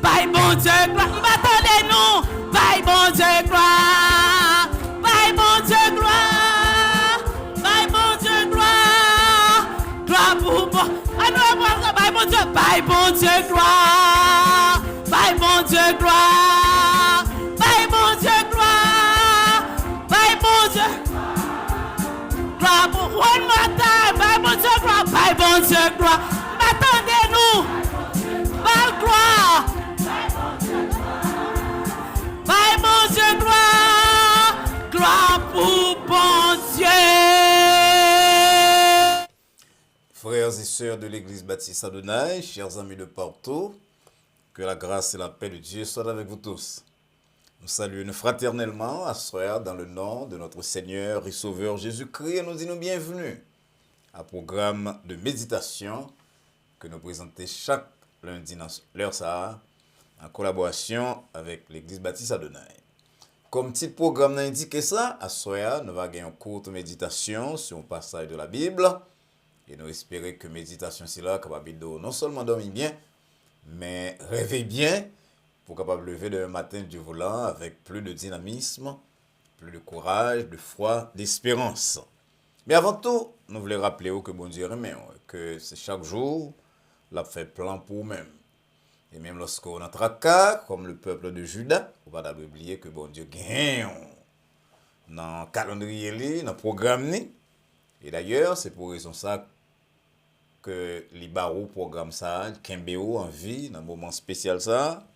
Bye bon Dieu gloire. M'attendez-nous. Bye bon Dieu gloire. Bye bon Dieu gloire. Bye bon Dieu gloire. Gloire pour moi. Bye bon Dieu. Bye bon Dieu gloire. Bye bon Dieu gloire. Bye bon Dieu gloire. Bye bon Dieu. Gloire pour one more time. Bye bon Dieu gloire. Bye bon Dieu gloire. M'attendez-nous. Bye gloire. Bye bon Dieu gloire. Gloire pour bon Dieu. Frères et sœurs de l'église baptiste Adonai, chers amis de partout, que la grâce et la paix de Dieu soient avec vous tous. Nous saluons fraternellement à soi dans le nom de notre Seigneur et Sauveur Jésus-Christ et nous disons bienvenue à un programme de méditation que nous présentons chaque lundi dans l'heure ça en collaboration avec l'église baptiste Adonai. Comme petit programme indiqué ça, à soi nous allons gagner une courte méditation sur un passage de la Bible et nous espérons que méditation c'est là capable de non seulement dormir bien mais rêver bien pour capable lever le matin du volant avec plus de dynamisme, plus de courage, de foi, d'espérance. Mais avant tout, nous voulons rappeler que bon Dieu remet, que c'est chaque jour, l'a fait plan pour nous-mêmes. Et même lorsqu'on a tracas, comme le peuple de Juda, on va pas oublier que bon Dieu gagne dans le calendrier, dans le programme. Et d'ailleurs, c'est pour raison ça que les barreaux programme ça, Kembeo en vie, dans un moment spécial ça,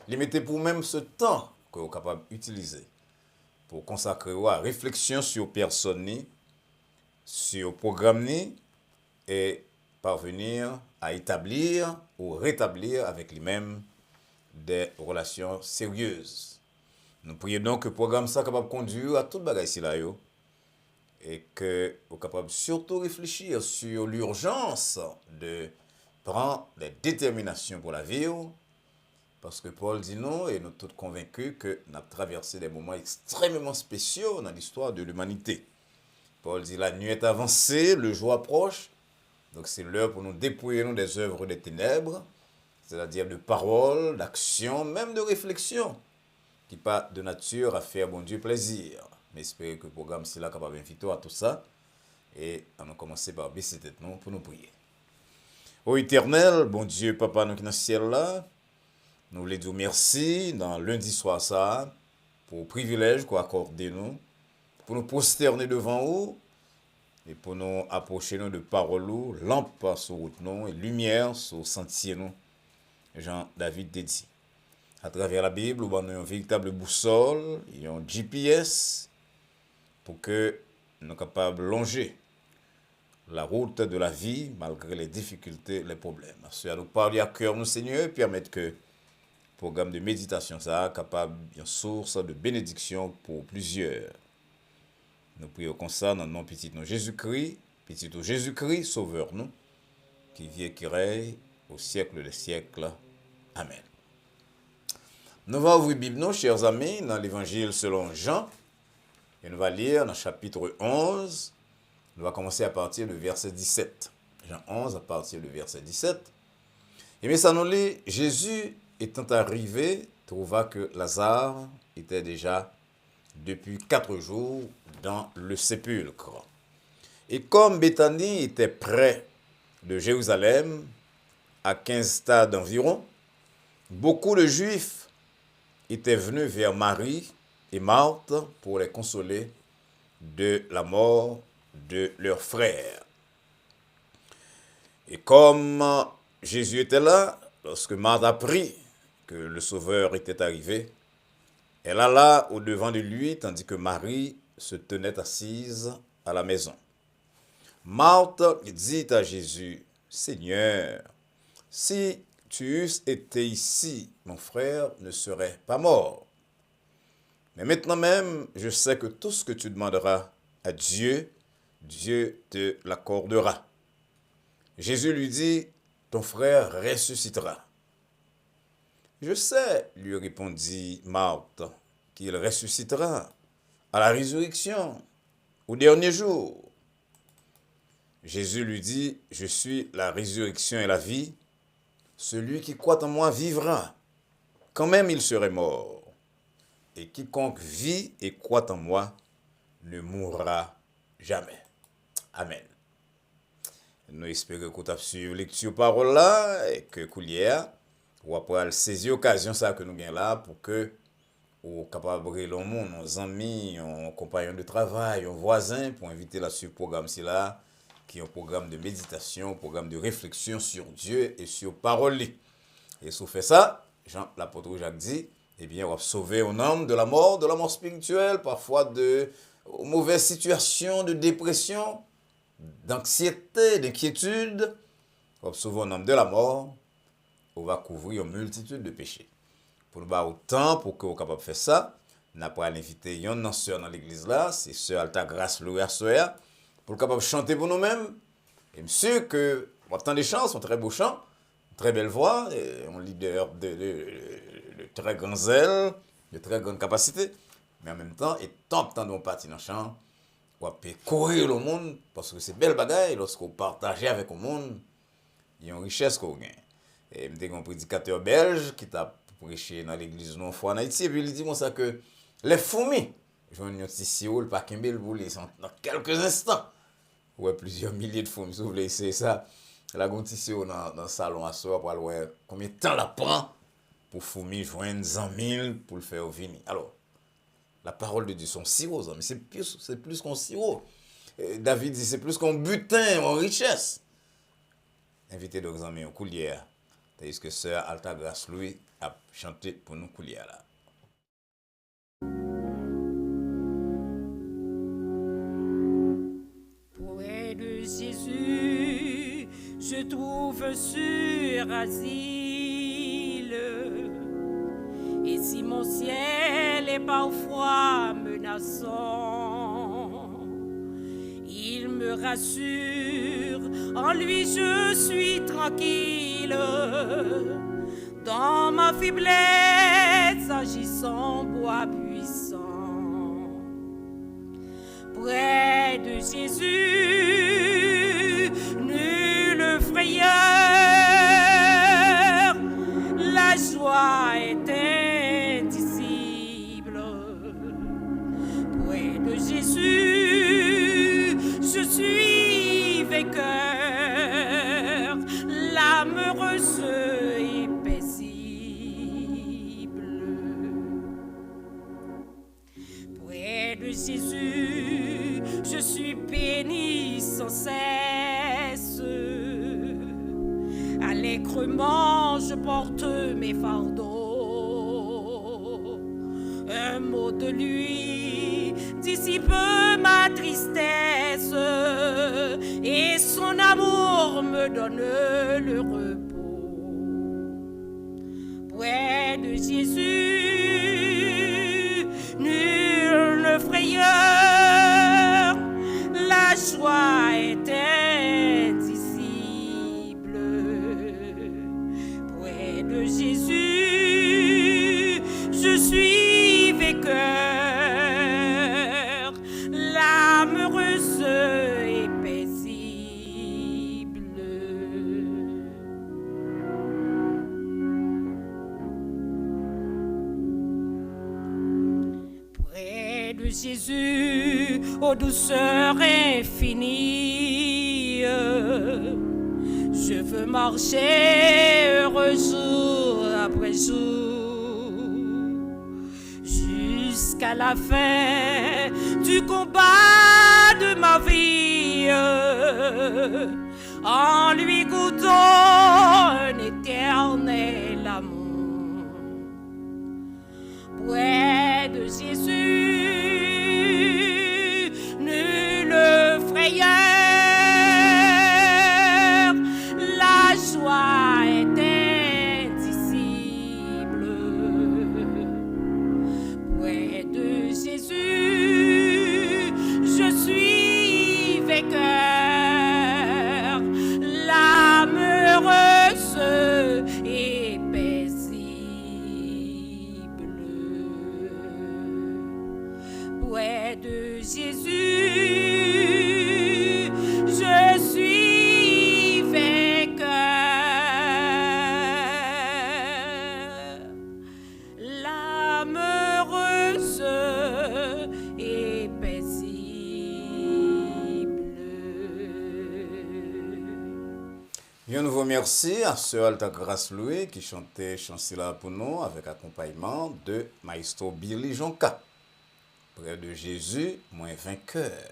les mettez pour même ce temps que vous êtes capable d'utiliser pour consacrer à réflexion sur personne, sur programme et parvenir à établir ou rétablir avec lui-même des relations sérieuses. Nous prions donc que le programme ça capable de conduire à toute bagaille ici là et que vous êtes capable surtout réfléchir sur l'urgence de prendre des déterminations pour la vie. Parce que Paul dit non, et nous sommes tous convaincus que nous avons traversé des moments extrêmement spéciaux dans l'histoire de l'humanité. Paul dit la nuit est avancée, le jour approche, donc c'est l'heure pour nous dépouiller nous des œuvres des ténèbres, c'est-à-dire de paroles, d'actions, même de réflexions, qui pas de nature à faire bon Dieu plaisir. Mais espérons que le programme c'est là capable d'inviter à tout ça, et on va commencer par baisser tête nous pour nous prier. Ô Éternel, bon Dieu, Papa, nous qui dans le ciel là, nous voulons dire merci dans lundi soir ça pour le privilège qu'on accorde nous, pour nous prosterner devant vous et pour nous approcher nous de paroles, lampe sur route nous et lumière sur sentier nous. Jean-David dit. À travers la Bible, nous avons une véritable boussole, un GPS pour que nous soyons capables de longer la route de la vie malgré les difficultés, les problèmes. Cela nous parle à cœur, nous Seigneur, et permettre que programme de méditation, ça capable une source de bénédiction pour plusieurs. Nous prions comme ça dans le nom petit nom Jésus-Christ, petit nom Jésus-Christ, sauveur nous, qui vit et qui règne au siècle des siècles. Amen. Nous allons ouvrir la Bible, nous, chers amis, dans l'évangile selon Jean, et nous allons lire dans le chapitre 11, nous allons commencer à partir du verset 17. Jean 11 à partir du verset 17. Et bien ça nous lit, Jésus étant arrivé, trouva que Lazare était déjà depuis 4 jours dans le sépulcre. Et comme Béthanie était près de Jérusalem, à 15 stades environ, beaucoup de Juifs étaient venus vers Marie et Marthe pour les consoler de la mort de leur frère. Et comme Jésus était là, lorsque Marthe apprit que le Sauveur était arrivé, elle alla au-devant de lui, tandis que Marie se tenait assise à la maison. Marthe dit à Jésus, « Seigneur, si tu eusses été ici, mon frère ne serait pas mort. Mais maintenant même, je sais que tout ce que tu demanderas à Dieu, Dieu te l'accordera. » Jésus lui dit, « Ton frère ressuscitera. » Je sais, lui répondit Marthe, qu'il ressuscitera à la résurrection, au dernier jour. Jésus lui dit, « Je suis la résurrection et la vie. Celui qui croit en moi vivra, quand même il serait mort. Et quiconque vit et croit en moi ne mourra jamais. Amen. Nous espérons que tu as suivi la lecture parole là et que coulière ou après saisir l'occasion ça que nous gagnons là pour que ou capable de le monde, nos amis, nos compagnons de travail, nos voisins pour inviter là sur le programme ci là qui est un programme de méditation, un programme de réflexion sur Dieu et sur parole. Et si on fait ça, Jean l'apôtre Jacques dit, eh bien on va sauver un homme de la mort spirituelle, parfois de mauvaises situations, de dépression, d'anxiété, d'inquiétude. On va sauver un homme de la mort, on va couvrir une multitude de péchés. Pour nous avoir autant pour que vous capable de faire ça, nous avons invité une sœur dans l'église là, c'est sœur Alta Grâce Louis Soya, pour capable de chanter pour nous-mêmes. Et monsieur que on entend des chants, sont très beaux chants, très belle voix, un leader de très grand zèle, de très grande capacité, mais en même temps, et tant de partie dans le chant, on peut courir le monde, parce que c'est belle bagaille, lorsqu'on partage avec le monde, il y a une richesse qu'on gagne. Et je suis un prédicateur belge qui t'a prêché dans l'église non fois en Haïti, et puis il dit ça que les fourmis, je vais un petit sirop, le paquembel pour les dans quelques instants. Ouais, plusieurs milliers de fourmis, si vous voulez essayer ça. La un petit sirop dans le salon à soir pour voir combien de temps la prend pour fourmis joindre 100 000 pour le faire venir. Alors, la parole de Dieu, son sirop, mais c'est plus qu'un sirop. David dit c'est plus qu'un butin, en richesse. Invitez donc amis en coulière. Tandis que sœur Alta Grâce Louis a chanté pour nous coulière là. Près de Jésus, je trouve sur asile. Et si mon ciel est parfois menaçant, il me rassure, en lui je suis tranquille. Dans ma faiblesse, agissant bois puissant. Près de Jésus, nulle frayeur, la joie est indicible. Près de Jésus, je suis vainqueur, l'âme heureuse et paisible. Près de Jésus, je suis béni sans cesse. Allègrement, je porte mes fardeaux. Un mot de lui dissipe ma tristesse et son amour me donne le repos. Près de Jésus, nulle frayeur, la joie est indicible. Près de Jésus, je suis vainqueur, l'âme heureuse et paisible. Près de Jésus, ô douceur infinie, je veux marcher heureux jour après jour, jusqu'à la fin du combat de ma vie, en lui goûtant un éternel amour. Près de Jésus, nulle frayeur, la joie est indicible. Près de Jésus, je suis vainqueur, l'âme heureuse et paisible. Près de Jésus, je suis vainqueur, bien, nouveau merci à Sœur Alta Grâce Louis qui chantait Chancela pour nous avec accompagnement de Maestro Billy Jonka. Près de Jésus, moins vainqueur.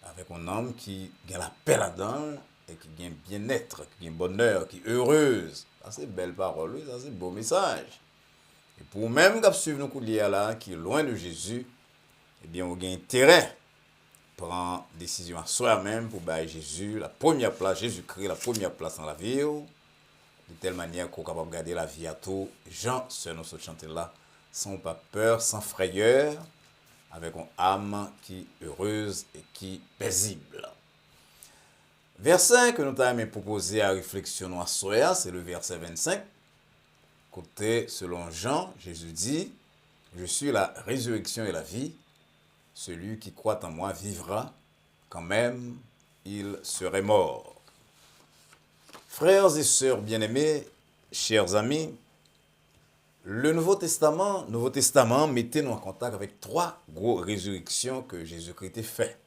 Avec un homme qui a la paix là-dedans et qui a bien-être, qui a bonheur, qui est heureuse. Ça, c'est belle parole, ça, c'est beau message. Et pour même qui suivre nos couliers là, qui est loin de Jésus, eh bien, on a intérêt prend décision à soi-même pour bailler Jésus, la première place, Jésus-Christ, la première place dans la vie, de telle manière qu'on est capable de garder la vie à tout. Jean, ce nous chanter là, sans pas peur, sans frayeur, avec une âme qui est heureuse et qui est paisible. Verset que nous avons proposé à réflexion à soi, c'est le verset 25. Côté, selon Jean, Jésus dit, je suis la résurrection et la vie. Celui qui croit en moi vivra, quand même il serait mort. Frères et sœurs bien-aimés, chers amis, le Nouveau Testament mettez-nous en contact avec 3 grosses résurrections que Jésus-Christ a fait.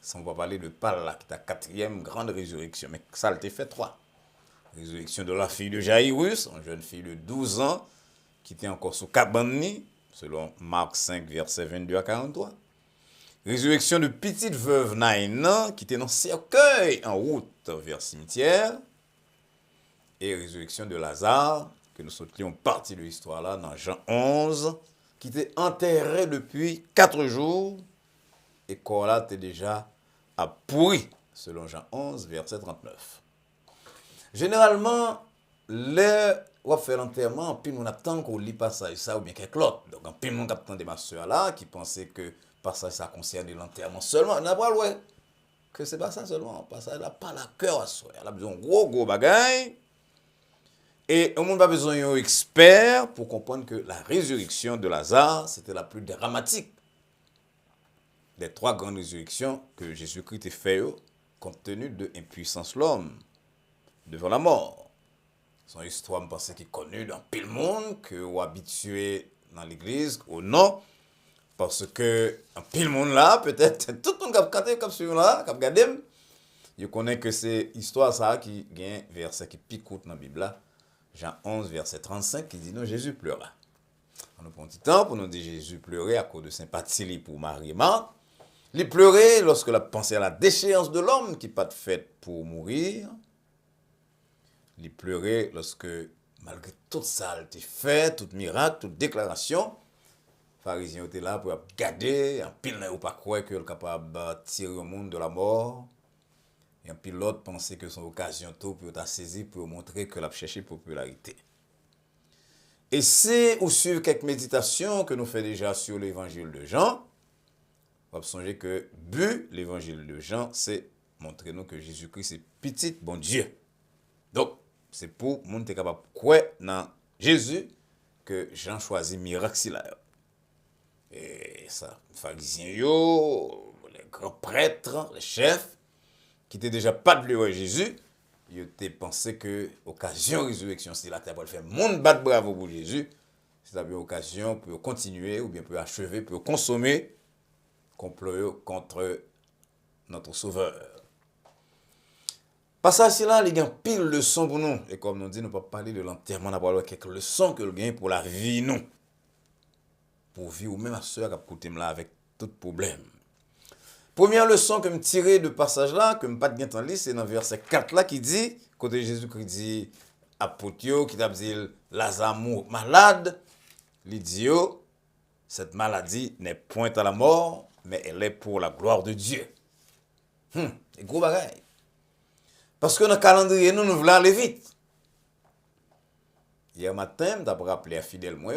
Ça, on va parler de Paul là, qui est la 4e grande résurrection, mais ça, il a fait 3. Résurrection de la fille de Jairus, une jeune fille de 12 ans, qui était encore sous cabane, selon Marc 5, verset 22 à 43. Résurrection de petite veuve Naïna, qui était dans cercueil en route vers le cimetière. Et résurrection de Lazare, que nous sautons partie de l'histoire là, dans Jean 11, qui était enterré depuis 4 jours. Et corps là était déjà à pourri, selon Jean 11, verset 39. Généralement, on fait l'enterrement, puis on attend qu'on lit passage ça ou bien quelque autre. Donc, en plus, on attend des ma soeur là qui pensait que passage ça concerne l'enterrement seulement. On n'a pas le que c'est pas ça seulement. Passage là, pas la cœur à soi. Elle a besoin de gros bagaille. Et on n'a pas besoin d'un expert pour comprendre que la résurrection de Lazare, c'était la plus dramatique des 3 grandes résurrections que Jésus-Christ a fait compte tenu de l'impuissance de l'homme devant la mort. Son histoire, je pense, qui est connue dans pile monde, que vous habitué dans l'église, ou non, parce que en pile monde là, peut-être, tout le monde qui a regardé, qui a suivi là, qui a regardé, je connais que c'est l'histoire ça qui gagne verset qui picoute dans la Bible là, Jean 11, verset 35, qui dit non, Jésus pleura. On nous prend un petit temps pour nous dire Jésus pleurait à cause de sympathie pour Marie et Marthe. Il pleurait lorsque la pensée à la déchéance de l'homme qui n'est pas faite pour mourir. Il pleurait lorsque, malgré tout ça, il était fait, tout miracle, toute déclaration, les pharisiens étaient là pour garder, un pile n'a pas croire qu'il est capable de tirer au monde de la mort. Et un pilote pensait que son occasion tout pour être saisi pour montrer que l'a cherché popularité. Et si vous suivez quelques méditations que nous faisons déjà sur l'évangile de Jean, vous allez songer que l'évangile de Jean, c'est montrer nous que Jésus-Christ est petit bon Dieu. Donc, c'est pour monde qui est capable de croire dans Jésus que Jean choisit miracle là. Et ça, les pharisiens, les grands prêtres, les chefs, qui n'étaient déjà pas de voir Jésus, ils étaient pensé que l'occasion de résurrection, c'est là pour faire monde battre bravo pour Jésus, c'est une occasion pour continuer ou bien pour achever, pour consommer complot contre notre Sauveur. Passage là, il y a pile de leçons pour nous. Et comme nous dit, nous ne pouvons pas parler de l'enterrement, on va parler de quelques leçons que nous gagnons pour la vie, nous. Pour vivre, ou même à ceux qui ont écouté là avec tout problème. Première leçon que je tire de passage là, que je ne pas de temps c'est dans verset 4 là, qui dit, côté Jésus-Christ dit, apôtre, qui t'a dit, Lazare malade, il dit, cette maladie n'est point à la mort, mais elle est pour la gloire de Dieu. C'est gros bagaille. Parce que dans le calendrier, nous voulons aller vite. Hier matin, d'après rappelé à fidèle moi,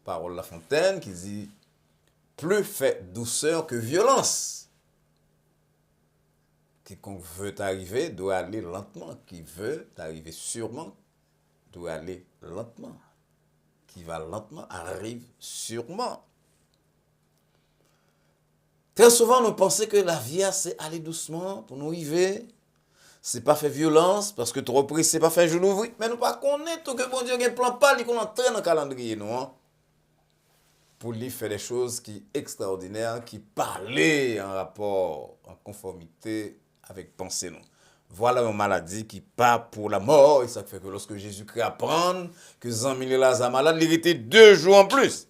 parole La Fontaine, qui dit, plus fait douceur que violence. Quiconque veut arriver doit aller lentement. Qui veut arriver sûrement doit aller lentement. Qui va lentement arrive sûrement. Très souvent, nous pensons que la vie, c'est aller doucement pour nous arriver. C'est pas faire violence, parce que trop pris, c'est pas faire genou ouvrir. Mais nous pas connaître tout que bon Dieu a un plan pas, qu'on entraîne dans le calendrier, nous. Hein? Pour lui faire des choses qui extraordinaires, qui parlaient en rapport, en conformité avec pensée, nous. voilà une maladie qui part pour la mort. Et ça fait que lorsque Jésus-Christ apprend que Jean-Mille Lazare malade, il était 2 jours en plus.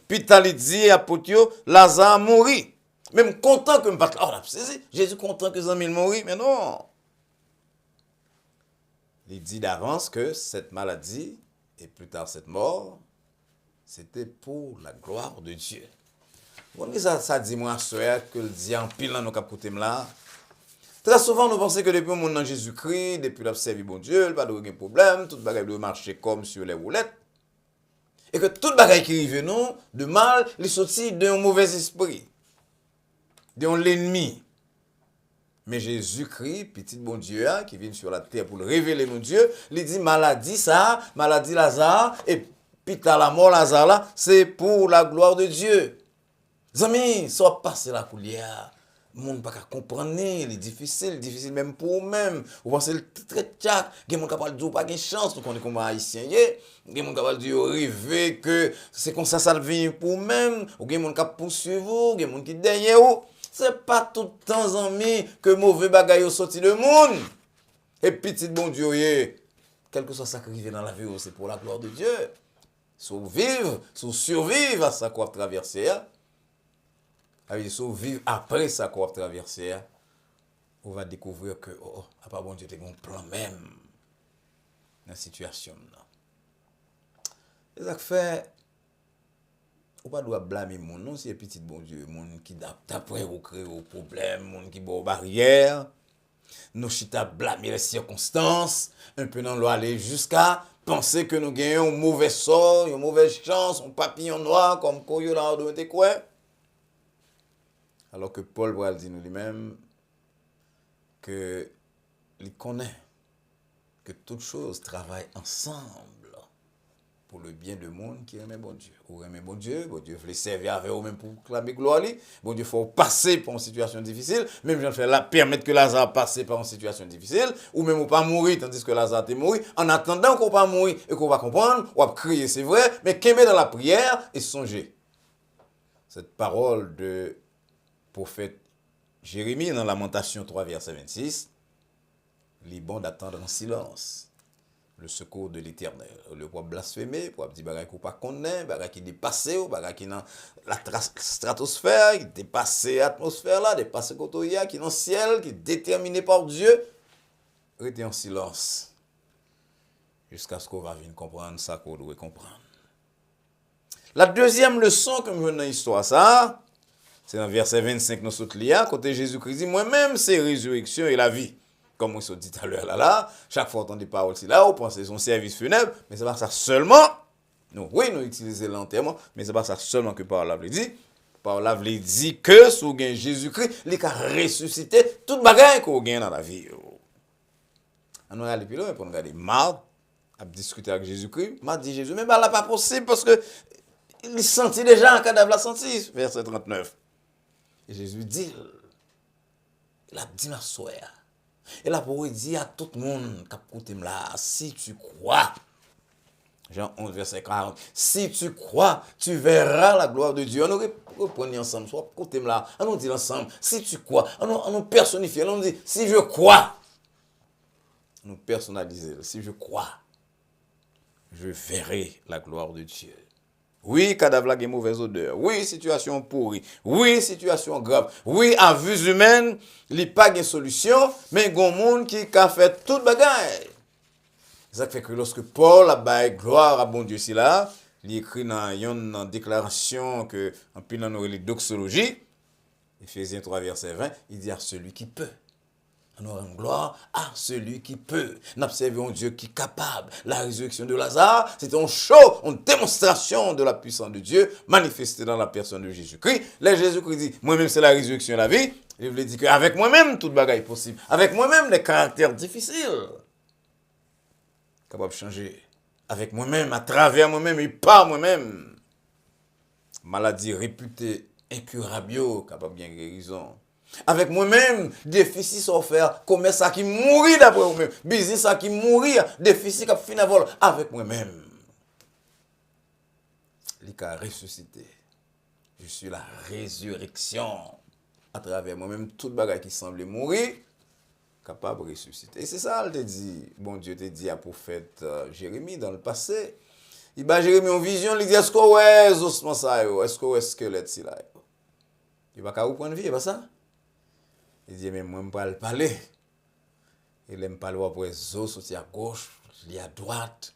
Puis il dit à Potio, Lazare mourit. Même content que me batte. Oh, Jésus content que Jean-Mille mourit, mais non. Il dit d'avance que cette maladie, et plus tard cette mort, c'était pour la gloire de Dieu. Bon, ça dit moi, soeur, que le dit en pile dans nos capotés là. Très souvent, nous pensons que depuis le monde dans Jésus-Christ, depuis la servi bon Dieu, pas de problème, tout bagage doit marcher comme sur les roulettes. Et que tout bagage qui arrive nous, de mal, il sortit d'un mauvais esprit, d'un l'ennemi. Mais Jésus-Christ, petit bon Dieu, qui vient sur la terre pour le révéler mon Dieu, il dit maladie ça, maladie Lazare, et puis la mort Lazare là, c'est pour la gloire de Dieu. Amis, ça va passer la coulière. Le monde ne peut pas comprendre, il est difficile même pour eux-mêmes. Vous pensez le très tchac, il y a des gens qui disent pas de chance, nous connaissons comme haïtien, il y a des gens qui disent rêver que c'est comme ça vient pour eux-mêmes, ou il y a des gens qui poursuivent vous, il y a des gens qui derrière vous. C'est pas tout le temps, amis, que mauvais bagaille sorti de monde. Et petit bon Dieu, quel que soit ça qui arrive dans la vie, c'est pour la gloire de Dieu. Survivre à ça qu'on a traversé. Vivre après ça qu'on a traversé, on va découvrir que, à part bon Dieu, il y a un plan même dans la situation. Et ça fait, on ne doit pas blâmer les gens, non, c'est petit bon Dieu, les gens qui d'après au créer au problème, les gens qui ont barrière, nous chita blâmer les circonstances, un peu dans aller jusqu'à penser que nous gagnons un mauvais sort, une mauvaise chance, un papillon noir comme Koyo là où était quoi. Alors que Paul va dire lui-même que il connaît que toutes choses travaillent ensemble pour le bien du monde qui aime bon Dieu. Ou aime bon Dieu veut servir avec eux-mêmes pour clamer gloire. Bon Dieu faut passer par une situation difficile, même j'en fais là permettre que Lazare passe par une situation difficile, ou même ou pas mourir tandis que Lazare est mort. En attendant qu'on pas mourir et qu'on va comprendre, on va crier, c'est vrai, mais qu'aimer dans la prière et songer. Cette parole de prophète Jérémie dans Lamentation 3, verset 26, il est bon d'attendre en silence le secours de l'Éternel. Le poids blasphémé, pour dire bagay qu'on pas connaît, bagay qui dépasse, bagay qui dans la stratosphère, qui dépasse l'atmosphère là, dépasse kotoya, qui dans le ciel, qui est déterminé par Dieu, restez en silence jusqu'à ce qu'on va venir comprendre ça qu'on doit comprendre. La deuxième leçon que je veux dans l'histoire ça, c'est dans verset 25 nous sommes liés, côté Jésus-Christ dit moi-même c'est résurrection et la vie. Comme on s'est dit tout à l'heure là, chaque fois on entend des paroles là, on pense que c'est son service funèbre, mais c'est pas ça seulement. Nous utilisons l'enterrement, mais c'est pas ça seulement que parole veut dire. Parole veut dire que sous gain Jésus-Christ, il a ressuscité toute bagaille qu'on gagne dans la vie. On va aller plus loin pour nous regarder Marc a discuté avec Jésus-Christ, m'a dit Jésus mais bah là pas possible parce que il sentit déjà un cadavre la senti verset 39. Et Jésus dit, il a dit ma soeur, et là pour dire à tout le monde qui a écouté là, si tu crois, Jean 11, verset 40, si tu crois, tu verras la gloire de Dieu. On aurait repris ensemble, soit écoutez là, on nous dit ensemble, si tu crois, on nous personnifie, on nous dit, si je crois, on nous personnalise, si je crois, je verrai la gloire de Dieu. Oui, cadavre a une mauvaise odeur. Oui, situation pourrie. Oui, situation grave. Oui, à vue humaine, il n'y a pas de solution, mais il y a un monde qui a fait toute bagaille. Ça fait que lorsque Paul a baillé gloire à bon Dieu, il écrit dans une déclaration que, en plus dans nos doxologie, Ephésiens 3, verset 20, il dit à celui qui peut. Nous rendons gloire à celui qui peut. Nous observons un Dieu qui est capable. La résurrection de Lazare, c'était un show, une démonstration de la puissance de Dieu manifestée dans la personne de Jésus-Christ. Là, Jésus-Christ dit, moi-même c'est la résurrection de la vie. Il voulait dire qu'avec moi-même, toute bagaille est possible. Avec moi-même, les caractères difficiles. Capable de changer. Avec moi-même, à travers moi-même et par moi-même. Maladie réputée incurable, capable de bien guérison. Avec moi-même, déficit sont faire, commerce qui mourit d'après moi-même, business qui mourit, déficit qui finit à vol avec moi-même. Il a ressuscité. Je suis la résurrection. À travers moi-même, toute bagaille qui semble mourir, capable de ressusciter. Et c'est ça, elle te dit, bon Dieu te dit à prophète Jérémie dans le passé. Il bat Jérémie en vision, il dit, est-ce que ouais, ossements ça, est-ce que ouais, squelette si là. Il va pas prendre vie, c'est pas ça? Il dit, mais moi, je ne peux pas parler. Il aime parler après les os, sorti à gauche, il à droite.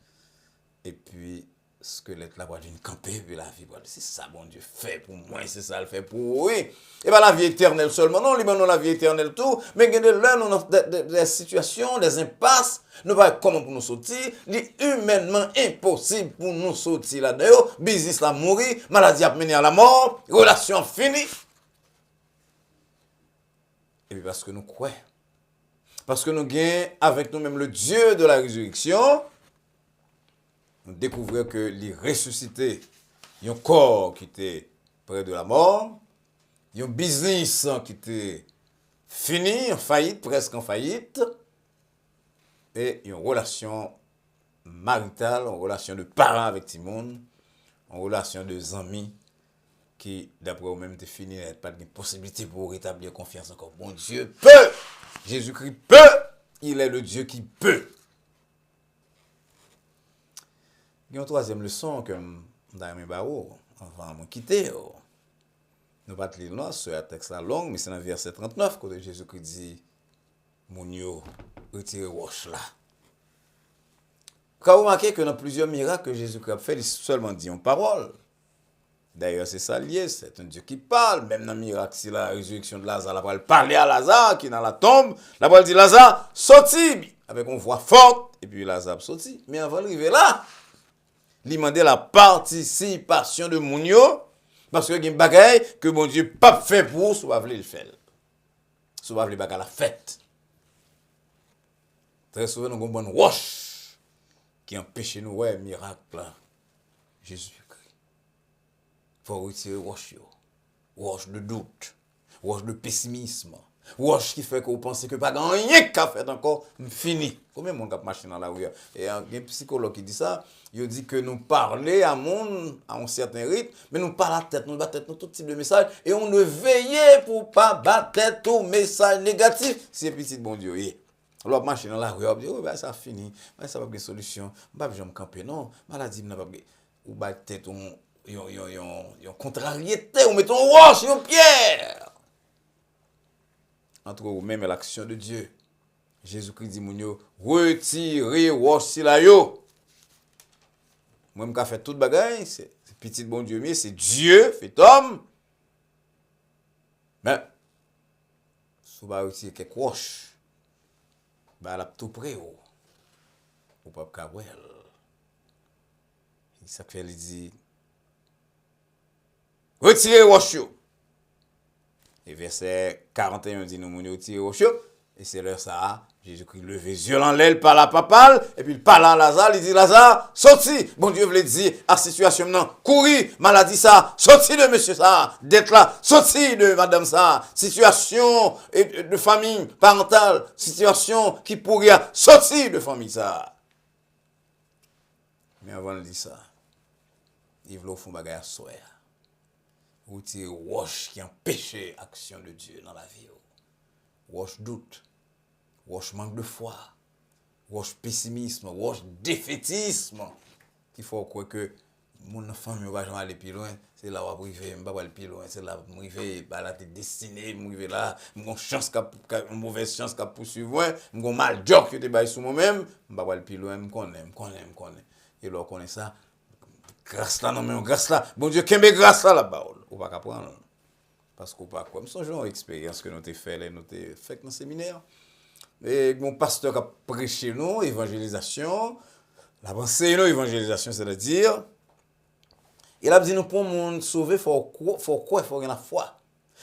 Et puis, squelette là, d'une camper, puis la vie, c'est ça, bon Dieu, fait pour moi, c'est ça, le fait pour oui. Et bien, la vie éternelle seulement, non, non, la vie éternelle tout, mais il y a des situations, des impasses, nous voyons comment pour nous sortir, c'est humainement impossible pour nous sortir là-dedans, business là mourir, maladie a mené à la mort, relation finie. Et puis parce que nous croyons, parce que nous gagnons avec nous-mêmes le Dieu de la résurrection, nous découvrons que les ressuscités, il y a un corps qui était près de la mort, il y a un business qui était fini, en faillite, presque en faillite, et il y a une relation maritale, une relation de parents avec Timon, une relation de amis qui, d'après vous-même, est finie, il n'y a pas de possibilité pour rétablir confiance encore. Bon Dieu peut! Jésus-Christ peut! Il est le Dieu qui peut! Il y a une troisième leçon que dans mes barreaux, avant de quitter. Nous ne pas lire là, c'est un texte long, mais c'est dans le verset 39 que Jésus-Christ dit, mon yo, retirez roche là. Quand vous remarquez que dans plusieurs miracles que Jésus-Christ a fait, il seulement dit une parole. D'ailleurs, c'est ça lié, c'est un Dieu qui parle. Même dans le miracle, si la résurrection de Lazare, la parole parler à Lazare qui est dans la tombe, la parole dit Lazare, sorti, avec une voix forte, et puis Lazare sorti. Mais avant d'arriver là, il demandait la participation de Mounio, parce que il y a des bagailles que mon Dieu pas fait pour, soit voulu le faire. Soit voulu bagaille la fête. Très souvent, nous avons une bonne roche qui empêche nous, ouais, miracle là. Jésus-Christ. Il faut retirer roche, roche de doute, roche de pessimisme, roche qui fait que vous pensez que pas rien qu'à faire encore, fini. Combien de monde qui marche dans la rue? Et un psychologue qui dit ça, il dit que nous parlons à monde à un certain rythme, mais nous parlons à la tête, nous battons tête, nous tout type de message, et on ne veille pour pas battre tête au message négatif. C'est petit bon Dieu. Alors, marcher dans la rue, on dit, oh, ben, ça fini, ben, ça va pas de solution, je ne vais pas camper, non, maladie, n'a pas de ou battre tête, yon contrariété, ou mettons roche, yon pierre. Entre vous-même et l'action de Dieu. Jésus-Christ dit, mounio, retirez roche si la yo. Moi, je fait toute bagaille, c'est petit bon Dieu, mais c'est Dieu, fait homme. Mais, si vous retirez quelques roches, ben, la tout près, ou pas kabouel. Ça fait, il dit, retirez roche. Et verset 41 dit, nous mounio, retirez roche. Et c'est l'heure ça, Jésus-Christ levé violent l'aile par la papale, et puis il parle à Lazare, il dit, Lazare, sorti. Bon Dieu voulait dire, à situation maintenant, courir, maladie ça, sorti de monsieur ça, d'être là, sorti de madame ça, situation de famille parentale, situation qui pourrait sortir de famille ça. Mais avant de dire ça, il voulait faire bagay à soi. Retirer roche qui empêche l'action de Dieu dans la vie. Roche doute, roche manque de foi, roche pessimisme, roche défaitisme. Il faut croire que mon famille va jamais aller plus loin. C'est là où je vais arriver, je vais aller plus loin. C'est là où je vais arriver, la destinée, je vais là, j'ai une mauvaise chance qui poursuivre, j'ai un mal job que je vais sur moi-même, je vais aller plus loin, je connais. Et là, on connaît ça. Grâce là, non, mais grâce là. Bon Dieu, qu'est-ce que grâce là là-bas? On va pas prendre. Parce qu'on pas comme ce genre d'expérience que nous avons fait, nous avons fait dans le séminaire. Et mon pasteur a prêché nous, évangélisation. La pensée, nous, évangélisation, c'est-à-dire, il a dit nous pour nous sauver, il faut quoi, il faut avoir la foi.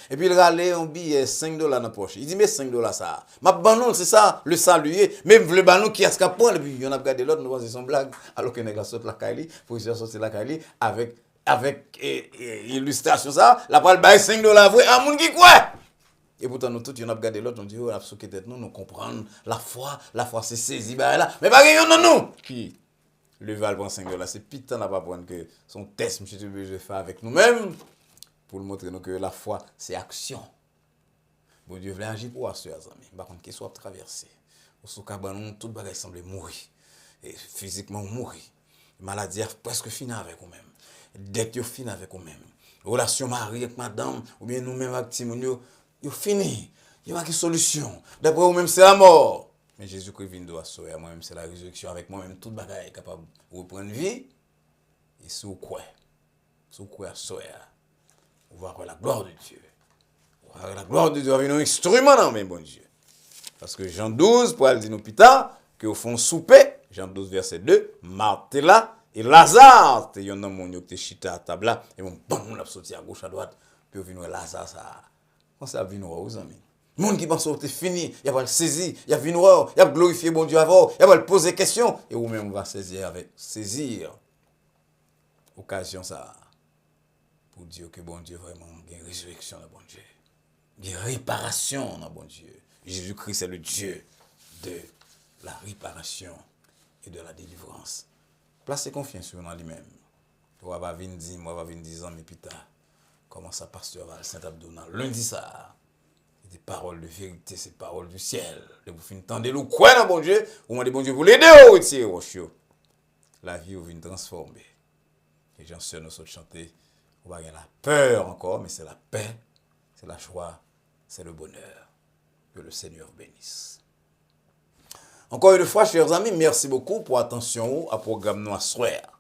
Et puis il a allé un billet $5 dans la poche. Il dit, mais $5 ça. Ma banon, c'est ça, le saluer. Même le banon qui a ce qu'à prendre. Et puis il y en a regardé l'autre, nous voyons son blague. Alors qu'il y a sorti la Kaili, pour qu'il sorti la Kaili avec illustration ça, la parole bail $5 vrai à moun qui quoi. Et pourtant nous tous on a regardé l'autre, on dit on a souké tête nous comprendre la foi c'est saisi bah là. Mais pas rien non nous qui le val prend $5, c'est putain n'a pas prendre que son test monsieur tu veux faire avec nous-mêmes pour montrer nous que la foi c'est action. Bon Dieu voulait agir pour assurer, amis. Par contre, qu'il soit traversé. Au sous-cabanon, tout bagage semble mourir. Et physiquement mourir. Maladie a presque fini avec nous-mêmes. Dès que fini avec nous-mêmes. Relation mari avec madame, ou bien nous-mêmes avec Timonio, yo fini. Il n'y a pas de solution. D'après vous-même, c'est la mort. Mais Jésus-Christ vient de assurer. Moi-même, c'est la résurrection. Avec moi-même, tout bagage est capable de reprendre vie. Et si vous croyez, assurer, vous voir la gloire de Dieu. La gloire de Dieu va venir un instrument dans mes bon Dieu. Parce que Jean 12, pour aller dire nous plus tard, qu'au fond souper, Jean 12, verset 2, Marthe est là, et Lazare, il y a un homme qui est chita à table là, et mon bon, on a sorti à gauche, à droite, puis on vient Lazare, ça. Comment ça vient aux amis? Le monde qui pense que c'est fini, il va le saisir, il va venir, il va glorifier bon Dieu avant, il va le poser question, et vous-même, on va saisir occasion ça, pour dire que bon Dieu, vraiment, il y a une résurrection dans bon Dieu. Il y a une réparation dans bon Dieu. Jésus-Christ est le Dieu de la réparation et de la délivrance. Placez confiance en lui-même. On va venir 10 mois, on va venir 10 ans, mais plus tard, comment ça, pasteur Val Saint-Abdounan, lundi ça, des paroles de vérité, c'est paroles du ciel. Et vous finissez tendez le quoi dans bon Dieu, vous demandez bon Dieu, vous l'aidez au retirer au chiot. La vie, vous venez transformer. Les gens seuls nous sont chanter, on va avoir la peur encore, mais c'est la paix, c'est la joie, c'est le bonheur. Que le Seigneur bénisse. Encore une fois, chers amis, merci beaucoup pour l'attention à programme nous à soir.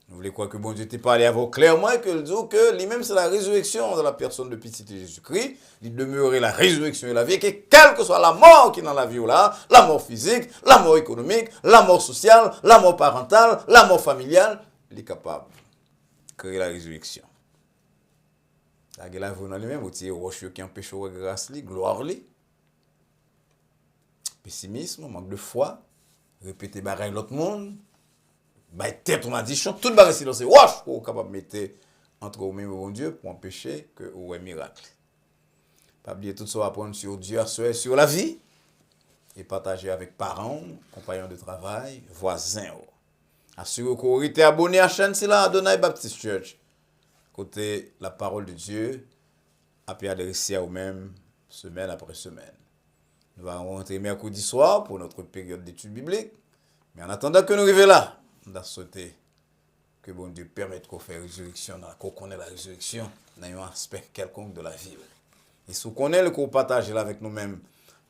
Vous voulez quoi que bon Dieu t'ait parlé à vous clairement et que le dit que lui-même c'est la résurrection de la personne de petit Jésus-Christ. Il demeurait la résurrection et la vie, que quelle que soit la mort qui est dans la vie ou là, la mort physique, la mort économique, la mort sociale, la mort parentale, la mort familiale, il est capable de créer la résurrection. La gueule vous dans lui-même, vous tirez rocheux qui empêche grâce, gloire li. Pessimisme, manque de foi, répéter barrer l'autre monde, tête on a dit chant, tout barrer silence, wash, pour capable mettre entre vous-même et bon Dieu pour empêcher que vous ayez miracle. Pas oublier tout ça apprendre sur Dieu, sur la vie et partager avec parents, compagnons de travail, voisins. Assurez que vous êtes abonné à la chaîne là, Adonai Baptist Church. Côté la parole de Dieu, à puis adresser à vous-même semaine après semaine. Nous allons rentrer mercredi soir pour notre période d'études bibliques. Mais en attendant que nous arrivions là, on a souhaité que bon Dieu permette qu'on fasse résurrection, qu'on connaisse la résurrection dans un aspect quelconque de la vie. Et si vous connaissez, qu'on partage avec nous-mêmes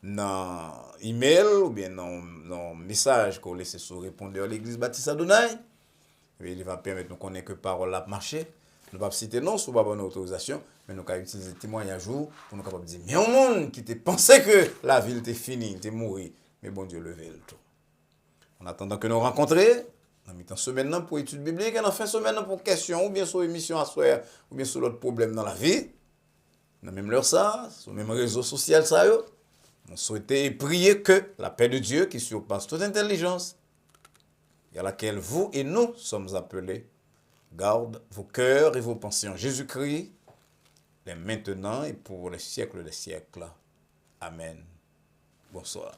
dans email ou bien dans message qu'on laisse sur répondeur l'église Baptiste Adonai, il va permettre de nous connaître que parole a marché. Nous ne pouvons pas citer non sous bonne autorisation, mais nous pouvons utiliser le témoignage pour nous capables dire, mais un monde qui te pensait que la ville était finie, était mourie, mais bon Dieu levé le tout. En attendant que nous rencontrions, nous mettons semaine pour études bibliques et en fin de semaine pour questions, ou bien sur émission à soir, ou bien sur l'autre problème dans la vie. Dans même l'heure ça, sur le même réseau social ça, on souhaitait prier que la paix de Dieu qui surpasse toute intelligence, et à laquelle vous et nous sommes appelés, garde vos cœurs et vos pensées en Jésus-Christ, les maintenant et pour les siècles des siècles. Amen. Bonsoir.